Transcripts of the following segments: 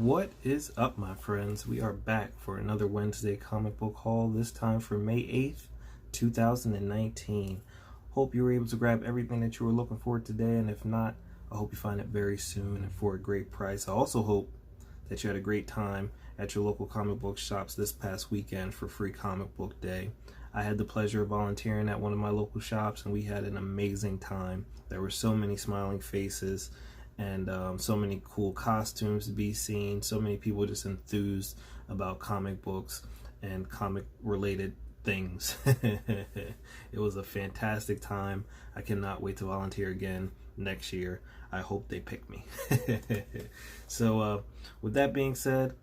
What is up, my friends? We are back for another Wednesday comic book haul, this time for May 8th, 2019. Hope you were able to grab everything that you were looking for today, and if not, I hope you find it very soon and for a great price. I also hope that you had a great time at your local comic book shops this past weekend for Free Comic Book Day. I had the pleasure of volunteering at one of my local shops, and we had an amazing time. There were so many smiling faces and so many cool costumes to be seen, so many people just enthused about comic books and comic related things. It was a fantastic time. I cannot wait to volunteer again next year. I hope they pick me. So with that being said,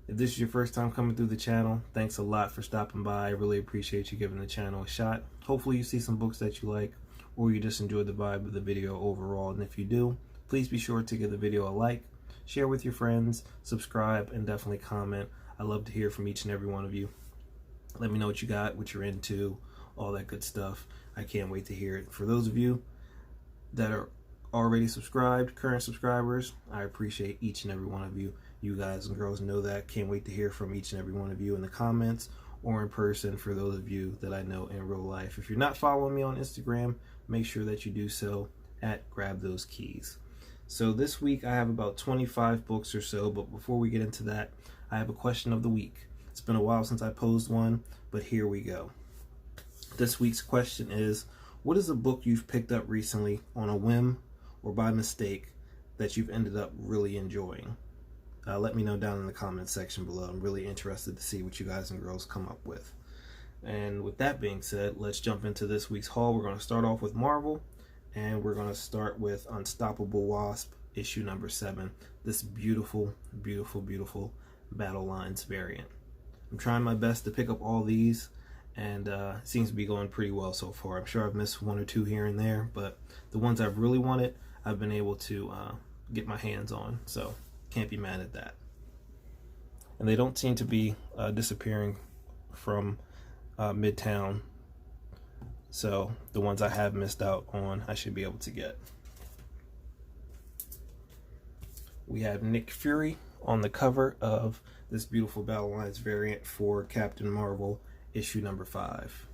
if this is your first time coming through the channel, thanks a lot for stopping by. I really appreciate you giving the channel a shot. Hopefully you see some books that you like, or you just enjoyed the vibe of the video overall. And if you do, please be sure to give the video a like, share with your friends, subscribe, and definitely comment. I love to hear from each and every one of you. Let me know what you got, what you're into, all that good stuff. I can't wait to hear it. For those of you that are already subscribed, current subscribers, I appreciate each and every one of you. You guys and girls know that. Can't wait to hear from each and every one of you in the comments or in person for those of you that I know in real life. If you're not following me on Instagram, make sure that you do so at Grab Those Keys. So this week I have about 25 books or so, but before we get into that, I have a question of the week. It's been a while since I posed one, but here we go. This week's question is, what is a book you've picked up recently on a whim or by mistake that you've ended up really enjoying? Let me know down in the comments section below. I'm really interested to see what you guys and girls come up with. And with that being said, let's jump into this week's haul. We're going to start off with Marvel, and we're going to start with Unstoppable Wasp, issue number 7. This beautiful, beautiful, beautiful Battle Lines variant. I'm trying my best to pick up all these, and it seems to be going pretty well so far. I'm sure I've missed one or two here and there, but the ones I've really wanted, I've been able to get my hands on, so can't be mad at that. And they don't seem to be disappearing from Midtown, so the ones I have missed out on, I should be able to get. We have Nick Fury on the cover of this beautiful Battle Lines variant for Captain Marvel, issue number 5.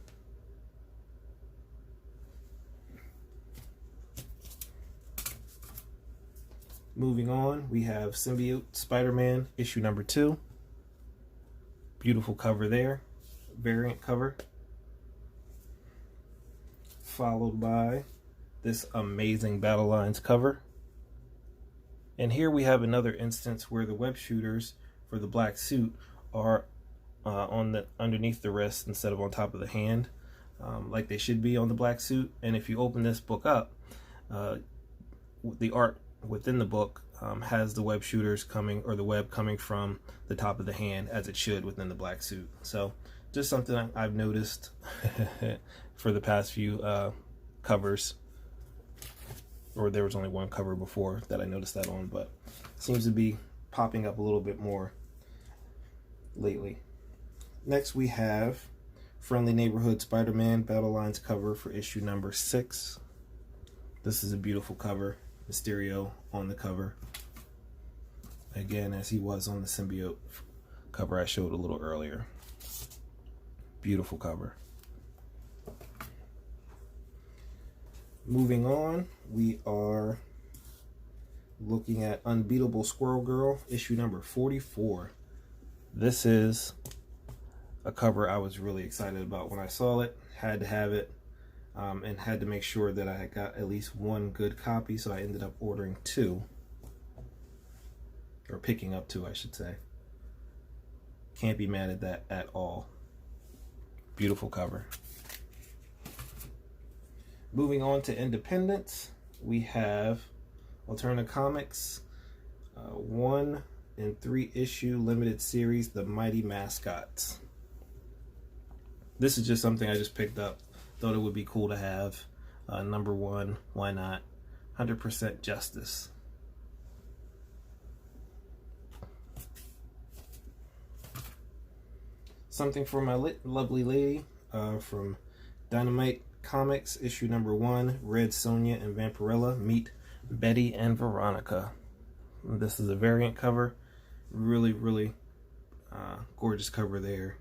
Moving on, we have Symbiote Spider-Man, issue number 2. Beautiful cover there, variant cover. Followed by this amazing Battle Lines cover. And here we have another instance where the web shooters for the black suit are on the underneath the wrist instead of on top of the hand, like they should be on the black suit. And if you open this book up, the art within the book has the web shooters coming, or the web coming from the top of the hand as it should within the black suit. So just something I've noticed for the past few covers, or there was only one cover before that I noticed that on, but it seems to be popping up a little bit more lately. Next we have Friendly Neighborhood Spider-Man Battle Lines cover for issue number 6. This is a beautiful cover. Mysterio on the cover, again as he was on the Symbiote cover I showed a little earlier. Beautiful cover. Moving on, we are looking at Unbeatable Squirrel Girl, issue number 44. This is a cover I was really excited about when I saw it. Had to have it, and had to make sure that I got at least one good copy, so I ended up ordering 2. Or picking up 2, I should say. Can't be mad at that at all. Beautiful cover. Moving on to Independence, we have Alterna Comics 1 and 3 issue limited series, The Mighty Mascots. This is just something I just picked up. Thought it would be cool to have. Number 1, why not? 100% Justice. Something for My Lovely Lady from Dynamite Comics, issue number 1, Red Sonja and Vampirella meet Betty and Veronica. This is a variant cover, Really gorgeous cover there.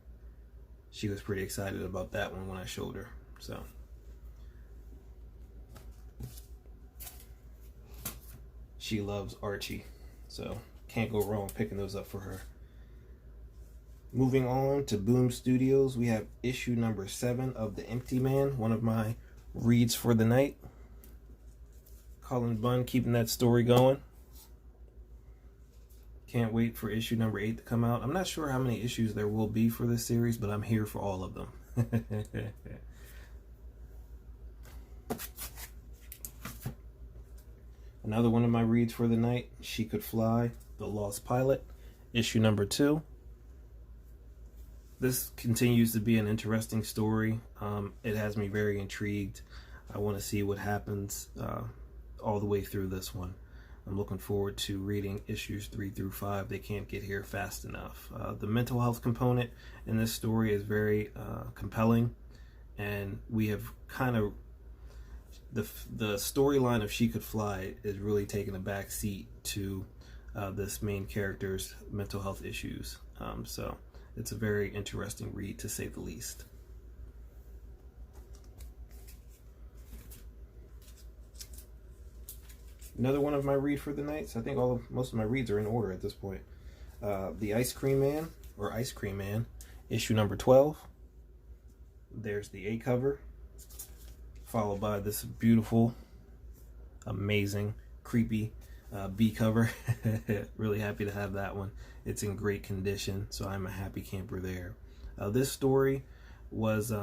She was pretty excited about that one when I showed her. So she loves Archie, so can't go wrong picking those up for her. Moving on to Boom Studios, we have issue number 7 of The Empty Man, one of my reads for the night. Cullen Bunn keeping that story going. Can't wait for issue number 8 to come out. I'm not sure how many issues there will be for this series, but I'm here for all of them. Another one of my reads for the night, She Could Fly, The Lost Pilot, issue number 2. This continues to be an interesting story. It has me very intrigued. I want to see what happens all the way through this one. I'm looking forward to reading issues 3 through 5. They can't get here fast enough. The mental health component in this story is very compelling, and we have kind of the storyline of She Could Fly is really taking a back seat to this main character's mental health issues. So it's a very interesting read, to say the least. Another one of my read for the night. So I think most of my reads are in order at this point. The Ice Cream Man, or Ice Cream Man, issue number 12. There's the A cover, followed by this beautiful, amazing, creepy B cover. Really happy to have that one. It's in great condition, so I'm a happy camper there. This story was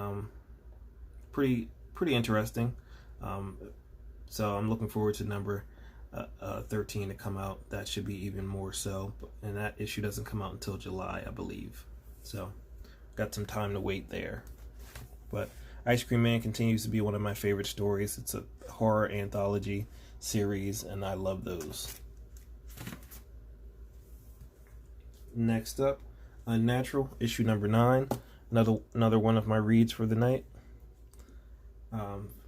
pretty interesting. So I'm looking forward to number 13 to come out. That should be even more so, and that issue doesn't come out until July, I believe. So got some time to wait there. But Ice Cream Man continues to be one of my favorite stories. It's a horror anthology series, and I love those. Next up, Unnatural, issue number 9. Another one of my reads for the night.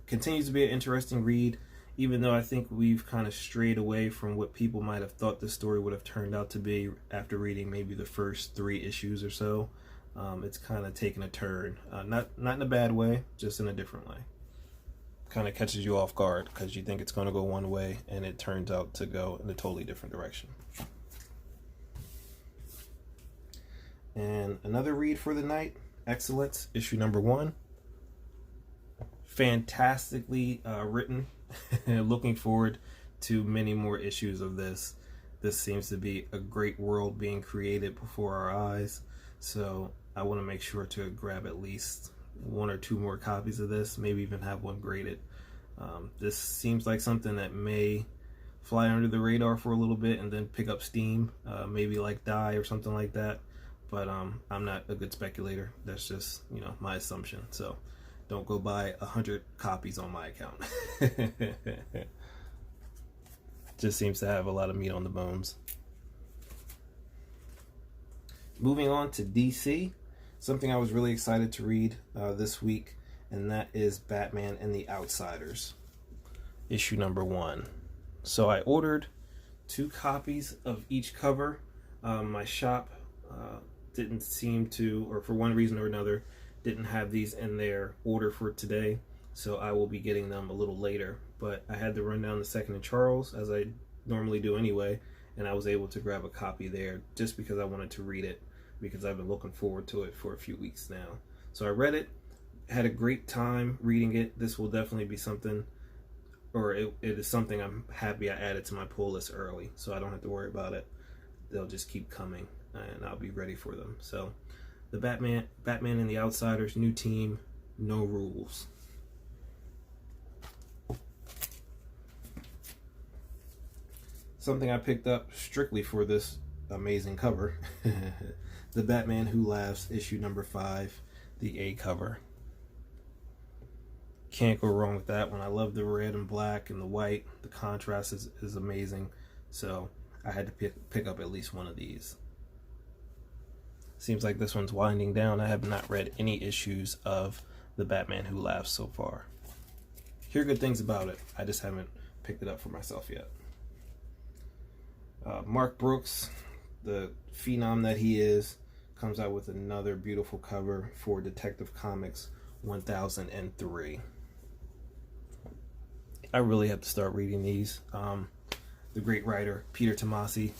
Continues to be an interesting read, even though I think we've kind of strayed away from what people might have thought the story would have turned out to be after reading maybe the first 3 issues or so. It's kind of taken a turn, not in a bad way, just in a different way. Kind of catches you off guard because you think it's going to go one way and it turns out to go in a totally different direction. And another read for the night, Excellence, issue number 1. Fantastically written. Looking forward to many more issues of this. This seems to be a great world being created before our eyes, so I want to make sure to grab at least 1 or 2 more copies of this, maybe even have one graded. This seems like something that may fly under the radar for a little bit and then pick up steam, maybe like Die or something like that, but I'm not a good speculator. That's just, my assumption. So don't go buy 100 copies on my account. Just seems to have a lot of meat on the bones. Moving on to DC, something I was really excited to read this week, and that is Batman and the Outsiders, issue number 1. So I ordered 2 copies of each cover. My shop didn't seem to, or for one reason or another, didn't have these in their order for today, so I will be getting them a little later. But I had to run down to 2nd and Charles, as I normally do anyway, and I was able to grab a copy there just because I wanted to read it, because I've been looking forward to it for a few weeks now. So I read it, had a great time reading it. This will definitely be something, or it is something I'm happy I added to my pull list early, so I don't have to worry about it. They'll just keep coming, and I'll be ready for them. So the Batman and the Outsiders, new team, no rules. Something I picked up strictly for this amazing cover. The Batman Who Laughs, issue number 5, the A cover. Can't go wrong with that one. I love the red and black and the white. The contrast is amazing. So I had to pick up at least one of these. Seems like this one's winding down. I have not read any issues of The Batman Who Laughs so far. Hear good things about it. I just haven't picked it up for myself yet. Mark Brooks, the phenom that he is, comes out with another beautiful cover for Detective Comics 1003. I really have to start reading these. The great writer Peter Tomasi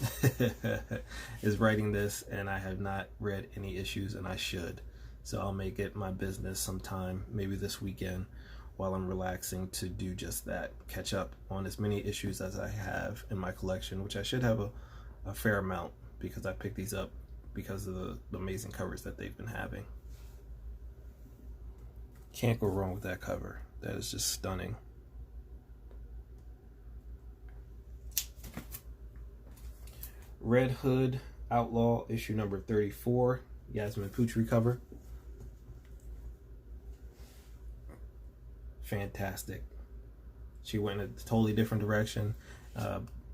is writing this, and I have not read any issues, and I should. So I'll make it my business sometime, maybe this weekend, while I'm relaxing, to do just that. Catch up on as many issues as I have in my collection, which I should have a fair amount, because I picked these up because of the amazing covers that they've been having. Can't go wrong with that cover. That is just stunning. Red Hood Outlaw, issue number 34, Yasmin Putri cover. Fantastic. She went in a totally different direction,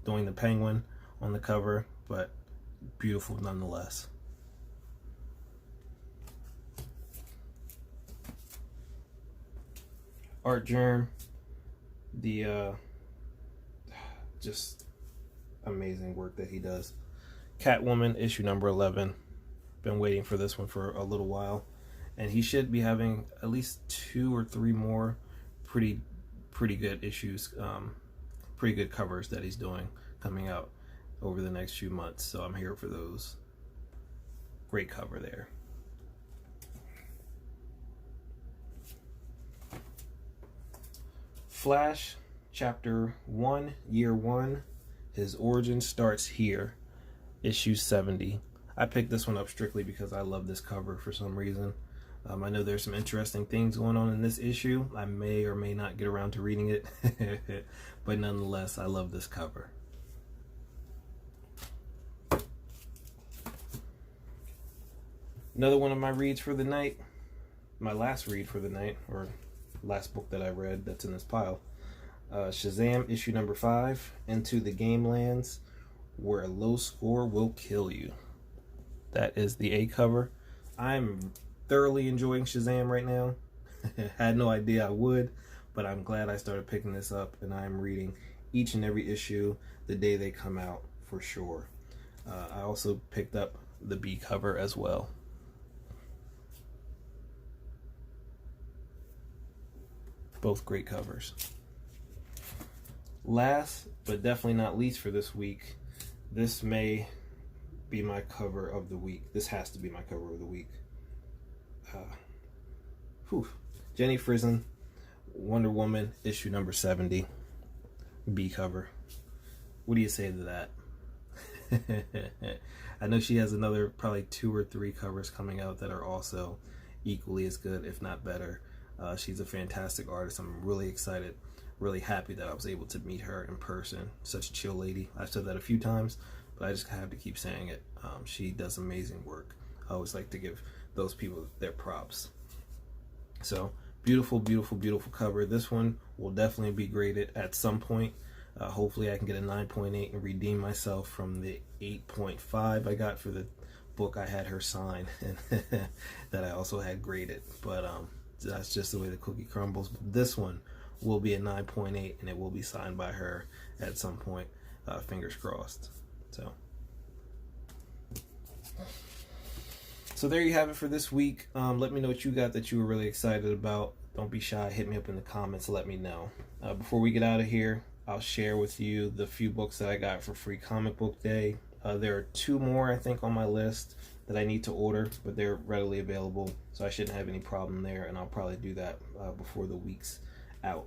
doing the penguin on the cover, but beautiful nonetheless. Artgerm, the just amazing work that he does. Catwoman, issue number 11. Been waiting for this one for a little while, and he should be having at least 2 or 3 more pretty good issues, pretty good covers that he's doing coming out over the next few months. So I'm here for those. Great cover there. Flash, chapter 1, year 1. His origin starts here. Issue 70. I picked this one up strictly because I love this cover for some reason. I know there's some interesting things going on in this issue. I may or may not get around to reading it, but nonetheless, I love this cover. Another one of my reads for the night, my last read for the night, or last book that I read that's in this pile. Shazam, issue number 5, Into the Game Lands, Where a Low Score Will Kill You. That is the A cover. I'm thoroughly enjoying Shazam right now. Had no idea I would, but I'm glad I started picking this up, and I'm reading each and every issue the day they come out for sure. I also picked up the B cover as well. Both great covers. Last, but definitely not least for this week, this may be my cover of the week. This has to be my cover of the week. Jenny Frison, Wonder Woman, issue number 70, B cover. What do you say to that? I know she has another probably 2 or 3 covers coming out that are also equally as good, if not better. She's a fantastic artist. I'm really excited, really happy that I was able to meet her in person. Such a chill lady. I've said that a few times, but I just have to keep saying it. She does amazing work. I always like to give those people their props. So beautiful, beautiful, beautiful cover. This one will definitely be graded at some point. Hopefully I can get a 9.8 and redeem myself from the 8.5 I got for the book I had her sign and that I also had graded. But that's just the way the cookie crumbles. But this one will be a 9.8 and it will be signed by her at some point. Fingers crossed. So there you have it for this week. Let me know what you got that you were really excited about. Don't be shy. Hit me up in the comments. Let me know. Before we get out of here, I'll share with you the few books that I got for Free Comic Book Day. There are 2 more, I think, on my list that I need to order, but they're readily available, so I shouldn't have any problem there, and I'll probably do that before the week's out.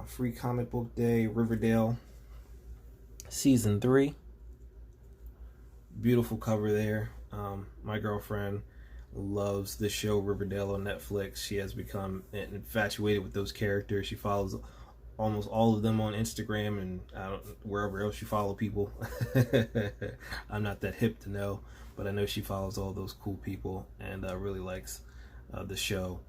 Free Comic Book Day, Riverdale, Season 3. Beautiful cover there. My girlfriend loves the show Riverdale on Netflix. She has become infatuated with those characters. She follows almost all of them on Instagram and wherever else you follow people. I'm not that hip to know, but I know she follows all those cool people and really likes the show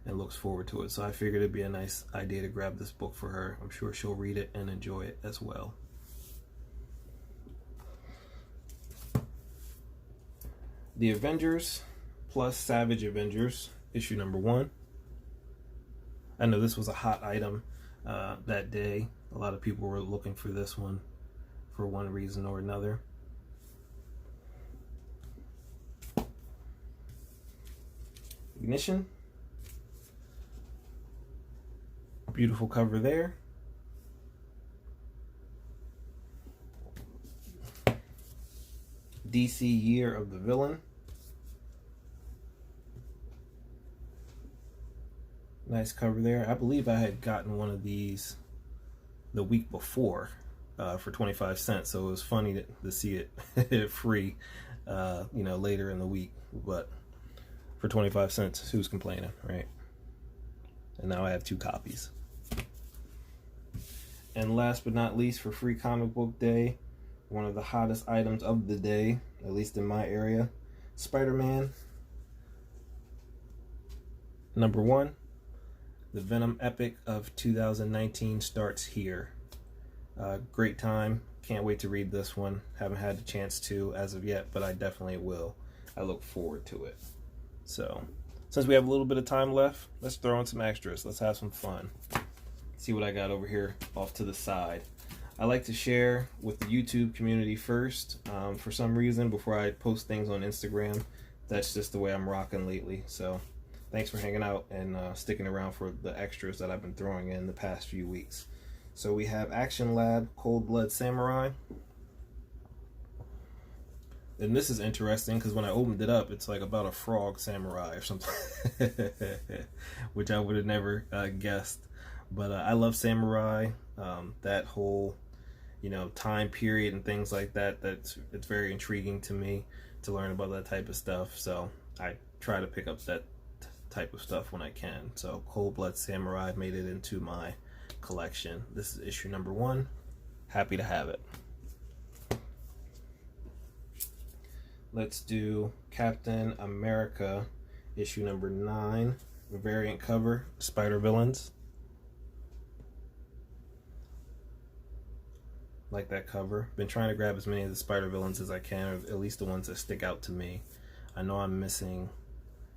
and looks forward to it. So I figured it'd be a nice idea to grab this book for her. I'm sure she'll read it and enjoy it as well. The Avengers plus Savage Avengers, issue number 1. I know this was a hot item that day. A lot of people were looking for this one for one reason or another. Recognition. Beautiful cover there. DC Year of the Villain. Nice cover there. I believe I had gotten one of these the week before for 25 cents, so it was funny to see it free, later in the week. But for 25 cents, who's complaining, right? And now I have 2 copies. And last but not least, for Free Comic Book Day, one of the hottest items of the day, at least in my area, Spider-Man #1. The Venom Epic of 2019 starts here. Great time. Can't wait to read this one. Haven't had the chance to as of yet, but I definitely will. I look forward to it. So, since we have a little bit of time left, let's throw in some extras. Let's have some fun. See what I got over here off to the side. I like to share with the YouTube community first. For some reason, before I post things on Instagram, that's just the way I'm rocking lately. So, thanks for hanging out and sticking around for the extras that I've been throwing in the past few weeks. So we have Action Lab Cold Blood Samurai. And this is interesting because when I opened it up, it's like about a frog samurai or something, which I would have never guessed. But I love samurai, that whole, time period and things like that. It's very intriguing to me to learn about that type of stuff. So I try to pick up that type of stuff when I can. So Cold Blood Samurai made it into my collection. This is issue #1. Happy to have it. Let's do Captain America issue #9, variant cover, Spider Villains. Like that cover. Been trying to grab as many of the Spider Villains as I can, or at least the ones that stick out to me. I know I'm missing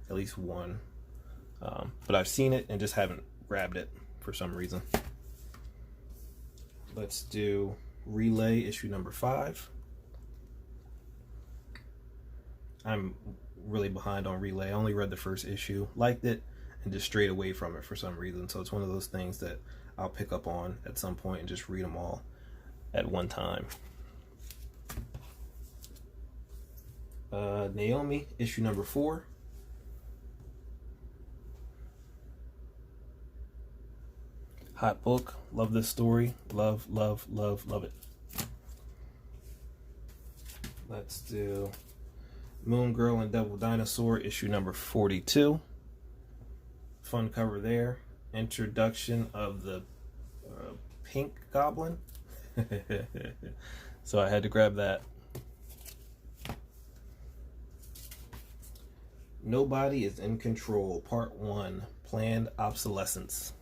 at least one, but I've seen it and just haven't grabbed it for some reason. Let's do Relay issue #5. I'm really behind on Relay. I only read the first issue, liked it, and just strayed away from it for some reason. So it's one of those things that I'll pick up on at some point and just read them all at one time. Naomi issue #4. Hot book. Love this story. Love, love, love, love it. Let's do Moon Girl and Devil Dinosaur issue #42. Fun cover there. Introduction of the Pink Goblin. So I had to grab that. Nobody is in Control, Part 1, Planned Obsolescence.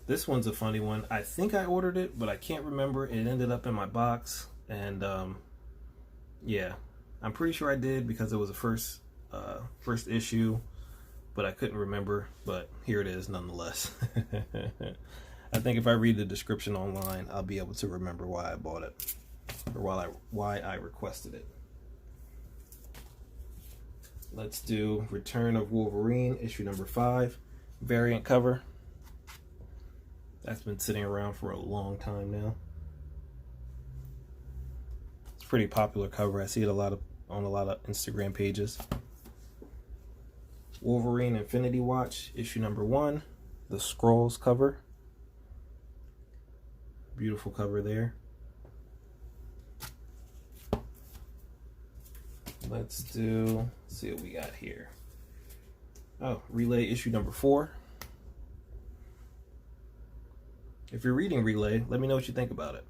This one's a funny one. I think I ordered it, but I can't remember. It ended up in my box, and yeah, I'm pretty sure I did because it was a first issue, but I couldn't remember. But here it is nonetheless. I think if I read the description online, I'll be able to remember why I bought it, or why I requested it. Let's do Return of Wolverine issue #5, variant cover. That's been sitting around for a long time now. It's a pretty popular cover. I see it on a lot of Instagram pages. Wolverine Infinity Watch issue #1, the Scrolls cover. Beautiful cover there. Let's see what we got here. Oh, Relay issue #4. If you're reading Relay, let me know what you think about it.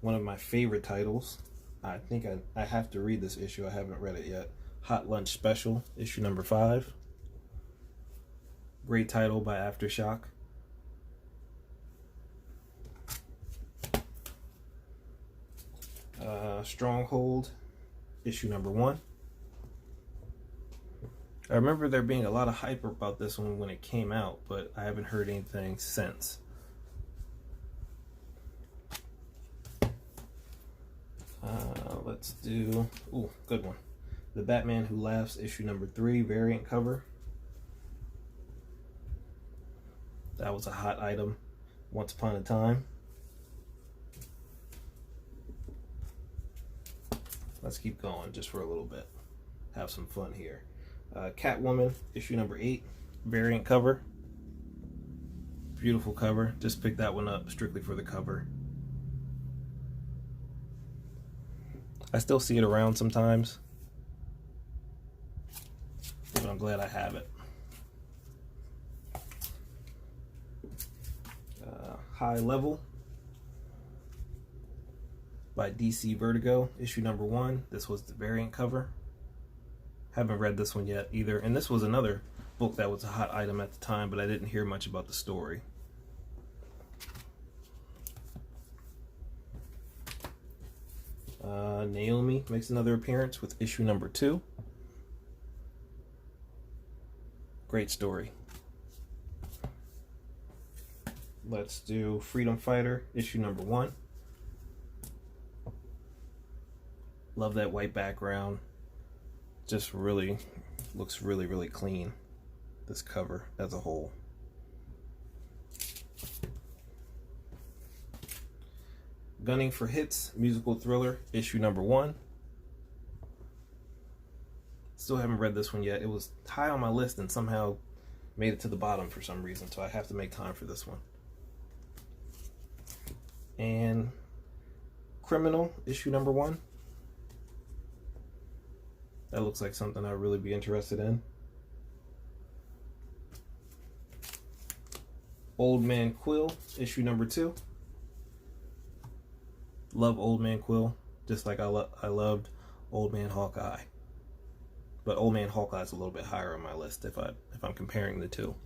One of my favorite titles. I think I have to read this issue. I haven't read it yet. Hot Lunch Special, issue #5. Great title by Aftershock. Stronghold, issue #1. I remember there being a lot of hype about this one when it came out, but I haven't heard anything since. Let's do, ooh, good one. The Batman Who Laughs, issue number 3, variant cover. That was a hot item once upon a time. Let's keep going just for a little bit. Have some fun here. Catwoman, issue number 8, variant cover. Beautiful cover. Just picked that one up strictly for the cover. I still see it around sometimes, but I'm glad I have it. High Level by DC Vertigo, issue number 1. This was the variant cover. Haven't read this one yet either, and this was another book that was a hot item at the time, but I didn't hear much about the story. Naomi makes another appearance with issue number 2. Great story. Let's do Freedom Fighter, issue number 1. Love that white background. Just really looks really clean, this cover as a whole. Gunning for Hits, musical thriller, issue number 1. Still haven't read this one yet. It was high on my list and somehow made it to the bottom for some reason, so I have to make time for this one. And Criminal, issue number 1. That looks like something I'd really be interested in. Old Man Quill, issue number 2. Love Old Man Quill, just like I loved Old Man Hawkeye. But Old Man Hawkeye is a little bit higher on my list if I'm comparing the two.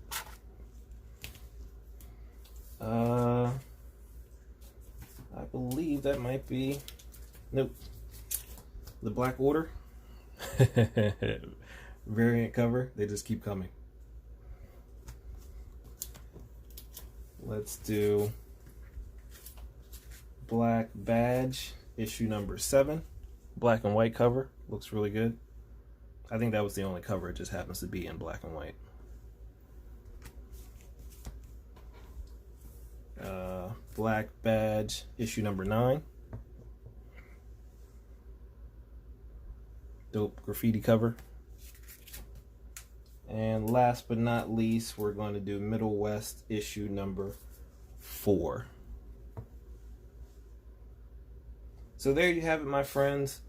I believe that might be, nope, the Black Order. Variant cover. They just keep coming. Let's do Black Badge, issue number 7. Black and white cover. Looks really good. I think that was the only cover. It just happens to be in black and white. Black Badge, issue number 9. Dope graffiti cover. And last but not least, we're going to do Middle West, issue number 4. So there you have it, my friends.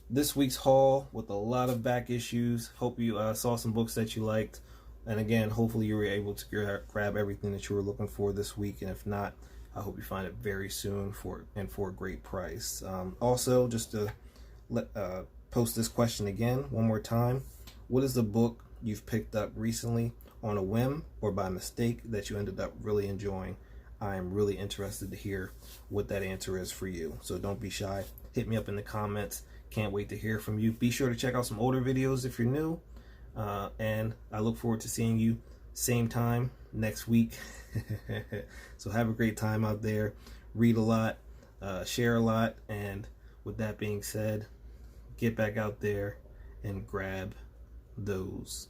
This week's haul with a lot of back issues. Hope you saw some books that you liked. And again, hopefully you were able to grab everything that you were looking for this week. And if not, I hope you find it very soon for a great price. Also, just to post this question again one more time. What is the book you've picked up recently on a whim or by mistake that you ended up really enjoying? I am really interested to hear what that answer is for you. So don't be shy. Hit me up in the comments. Can't wait to hear from you. Be sure to check out some older videos if you're new. And I look forward to seeing you same time next week. So have a great time out there. Read a lot, share a lot. And with that being said, get back out there and grab those